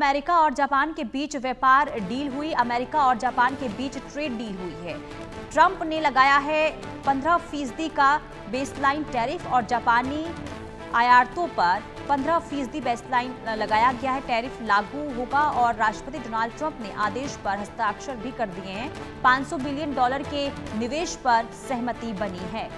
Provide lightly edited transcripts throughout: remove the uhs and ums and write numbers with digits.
America और Japan के बीच व्यापार डील हुई। अमेरिका और जापान के बीच ट्रेड डील हुई है। ट्रंप ने लगाया है 15% का बेसलाइन टैरिफ और जापानी आयातों पर 15% बेसलाइन लगाया गया है। टैरिफ लागू होगा और राष्ट्रपति डोनाल्ड ट्रंप ने आदेश पर हस्ताक्षर भी कर दिए हैं। $500 बिलियन के निवेश पर सहमति बनी है।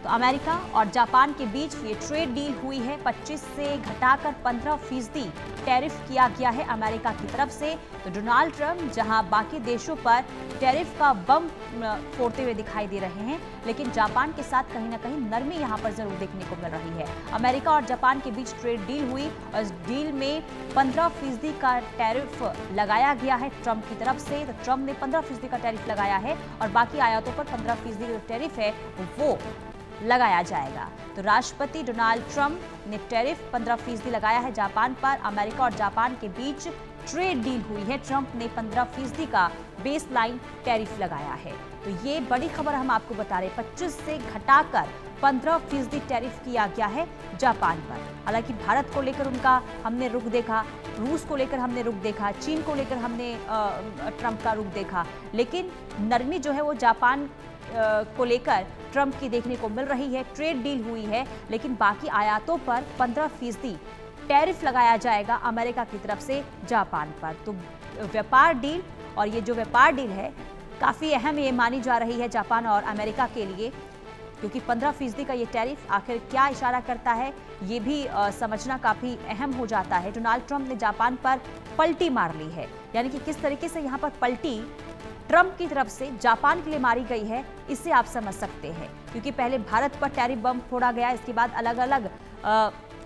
तो अमेरिका और जापान के बीच ये ट्रेड डील हुई है। 25 से घटाकर 15% टैरिफ किया गया है अमेरिका की तरफ से। तो डोनाल्ड ट्रंप जहां बाकी देशों पर टैरिफ का बम फोड़ते हुए दिखाई दे रहे हैं, लेकिन जापान के साथ कहीं ना कहीं नरमी यहां पर जरूर देखने को मिल रही है। अमेरिका और जापान के बीच ट्रेड डील हुई और इस डील में 15% का टैरिफ लगाया गया है ट्रंप की तरफ से। तो ट्रंप ने 15% का टैरिफ लगाया है और बाकी आयातों पर 15% जो टैरिफ है वो लगाया जाएगा। तो राष्ट्रपति डोनाल्ड ट्रंप ने टैरिफ 15% लगाया है जापान पर। अमेरिका और जापान के बीच ट्रेड डील हुई है। ट्रंप ने 15% का बेसलाइन टैरिफ लगाया है। तो ये बड़ी खबर हम आपको बता रहे हैं। 25 से घटाकर 15% टैरिफ किया गया है जापान पर। हालांकि भारत को लेकर उनका हमने रुख देखा, रूस को लेकर हमने रुख देखा, चीन को लेकर हमने ट्रंप का रुख देखा, लेकिन नरमी जो है वो जापान को लेकर ट्रंप की देखने को मिल रही है। ट्रेड डील हुई है, लेकिन बाकी आयातों पर 15% टैरिफ लगाया जाएगा अमेरिका की तरफ से जापान पर। तो व्यापार डील, और ये जो व्यापार डील है काफ़ी अहम ये मानी जा रही है जापान और अमेरिका के लिए, क्योंकि 15% का ये टैरिफ आखिर क्या इशारा करता है ये भी समझना काफ़ी अहम हो जाता है। डोनाल्ड ट्रंप ने जापान पर पलटी मार ली है, यानी कि किस तरीके से यहाँ पर पलटी ट्रंप की तरफ से जापान के लिए मारी गई है, इससे आप समझ सकते हैं। क्योंकि पहले भारत पर टैरिफ बम फोड़ा गया, इसके बाद अलग अलग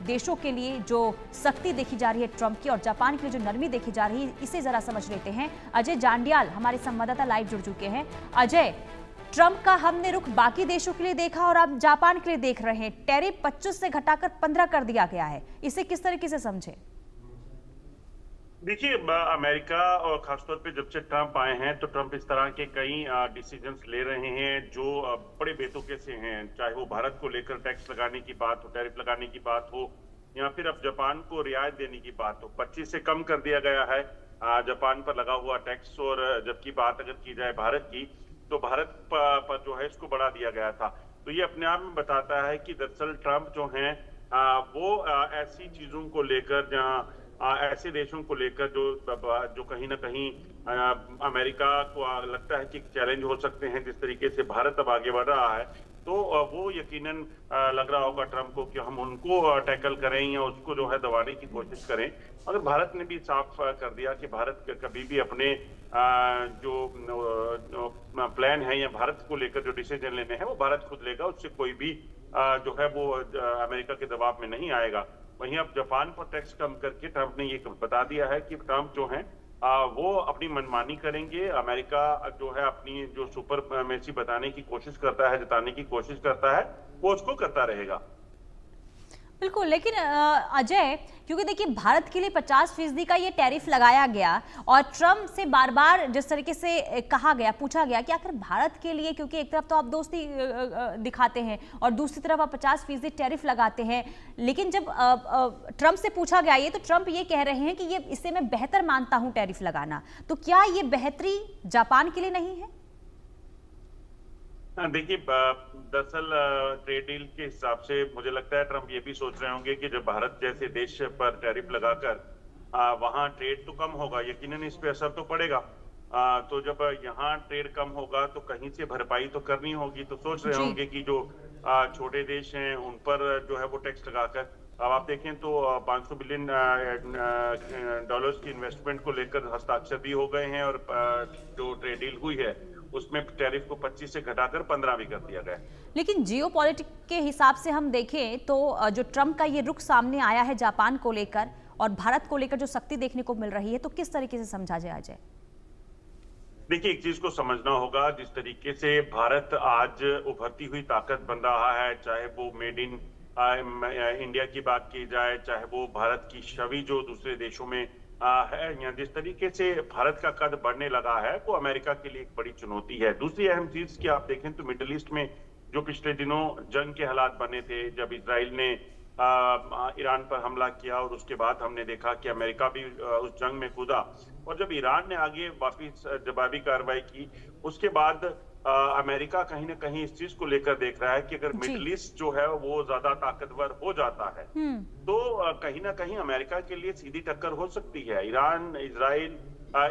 देशों के लिए जो सख्ती देखी जा रही है ट्रंप की और जापान के लिए जो नरमी देखी जा रही है, इसे जरा समझ लेते हैं। अजय जांडियाल हमारे संवाददाता लाइव जुड़ चुके हैं। अजय, ट्रंप का हमने रुख बाकी देशों के लिए देखा और अब जापान के लिए देख रहे हैं। टैरिफ 25 से घटाकर 15 कर दिया गया है, इसे किस तरीके से समझे? देखिए, अमेरिका और खासतौर पे जब से ट्रंप आए हैं तो ट्रंप इस तरह के कई डिसीजंस ले रहे हैं जो बड़े बेतुके से हैं। चाहे वो भारत को लेकर टैक्स लगाने की बात हो, टैरिफ लगाने की बात हो, या फिर अब जापान को रियायत देने की बात हो। 25 से कम कर दिया गया है जापान पर लगा हुआ टैक्स, और जबकि बात अगर की जाए भारत की तो भारत पर जो है इसको बढ़ा दिया गया था। तो ये अपने आप में बताता है कि दरअसल ट्रंप जो हैं वो ऐसी चीजों को लेकर, जहाँ ऐसे देशों को लेकर जो कहीं ना कहीं अमेरिका को लगता है कि चैलेंज हो सकते हैं, जिस तरीके से भारत अब आगे बढ़ रहा है, तो वो यकीनन लग रहा होगा ट्रंप को कि हम उनको टैकल करें या उसको जो है दबाने की कोशिश करें। अगर भारत ने भी साफ कर दिया कि भारत कभी भी अपने जो प्लान है या भारत को लेकर जो डिसीजन लेने हैं वो भारत खुद लेगा, उससे कोई भी जो है वो अमेरिका के दबाव में नहीं आएगा। वहीं अब जापान पर टैक्स कम करके ट्रंप ने ये बता दिया है कि ट्रंप जो है वो अपनी मनमानी करेंगे। अमेरिका जो है अपनी जो सुपरमेसी बताने की कोशिश करता है, जताने की कोशिश करता है, वो उसको करता रहेगा। बिल्कुल, लेकिन अजय, क्योंकि देखिए भारत के लिए 50% का ये टैरिफ लगाया गया और ट्रंप से बार बार जिस तरीके से कहा गया, पूछा गया कि आखिर भारत के लिए, क्योंकि एक तरफ तो आप दोस्ती दिखाते हैं और दूसरी तरफ आप 50% टैरिफ लगाते हैं, लेकिन जब ट्रंप से पूछा गया ये, तो ट्रंप ये कह रहे हैं कि ये इससे मैं बेहतर मानता हूं टैरिफ लगाना। तो क्या ये बेहतरी जापान के लिए नहीं है? देखिए, दरअसल ट्रेड डील के हिसाब से मुझे लगता है ट्रंप ये भी सोच रहे होंगे कि जब भारत जैसे देश पर टैरिफ लगाकर वहां ट्रेड तो कम होगा, यकीनन इस पे असर तो पड़ेगा। तो जब यहाँ ट्रेड कम होगा तो कहीं से भरपाई तो करनी होगी। तो सोच रहे होंगे कि जो छोटे देश हैं उन पर जो है वो टैक्स लगाकर, अब आप देखें तो $500 बिलियन की इन्वेस्टमेंट को लेकर हस्ताक्षर भी हो गए हैं, और जो ट्रेड डील हुई है उसमें टैरिफ को 25 से घटाकर 15 भी कर दिया गया। लेकिन जियोपॉलिटिक्स के हिसाब से हम देखें तो जो ट्रंप का ये रुख सामने आया है जापान को लेकर और भारत को लेकर जो सख्ती देखने को मिल रही है, तो किस तरीके से समझा जाए? देखिए, एक चीज को समझना होगा, जिस तरीके से भारत आज उभरती हुई ताकत बन रहा है, चाहे वो मेड इन इंडिया की बात की जाए, चाहे वो भारत की छवि जो दूसरे देशों में है, या जिस तरीके से भारत का कद बढ़ने लगा है, वो अमेरिका के लिए एक बड़ी चुनौती है। दूसरी अहम चीज की आप देखें तो मिडिल ईस्ट में जो पिछले दिनों जंग के हालात बने थे, जब इजराइल ने ईरान पर हमला किया और उसके बाद हमने देखा कि अमेरिका भी उस जंग में कूदा और जब ईरान ने आगे वापस जवाबी कार्रवाई की उसके बाद अमेरिका कहीं ना कहीं इस चीज को लेकर देख रहा है कि अगर जी। मिडिल ईस्ट जो है वो ज्यादा ताकतवर हो जाता है तो कहीं ना कहीं अमेरिका के लिए सीधी टक्कर हो सकती है। ईरान, इजराइल,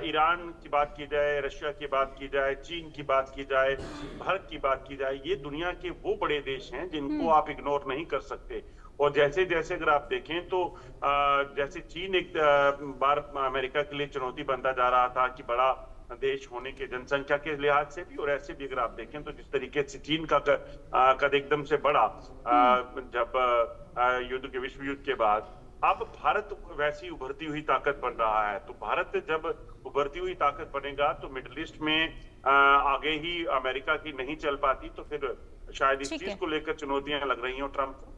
ईरान की बात की जाए, रशिया की बात की जाए, चीन की बात की जाए, भारत की बात की जाए, ये दुनिया के वो बड़े देश हैं जिनको आप इग्नोर नहीं कर सकते। और जैसे जैसे अगर आप देखें तो जैसे चीन एक बार अमेरिका के लिए चुनौती बनता जा रहा था कि बड़ा देश होने के जनसंख्या के लिहाज से भी और ऐसे भी अगर आप देखें तो जिस तरीके से चीन का कद एकदम से बढ़ा जब युद्ध के विश्व युद्ध के बाद, अब भारत वैसी उभरती हुई ताकत बन रहा है। तो भारत जब उभरती हुई ताकत बनेगा तो मिडिल ईस्ट में आगे ही अमेरिका की नहीं चल पाती, तो फिर शायद इस ठीक चीज है। को लेकर चुनौतियां लग रही हैं ट्रंप को।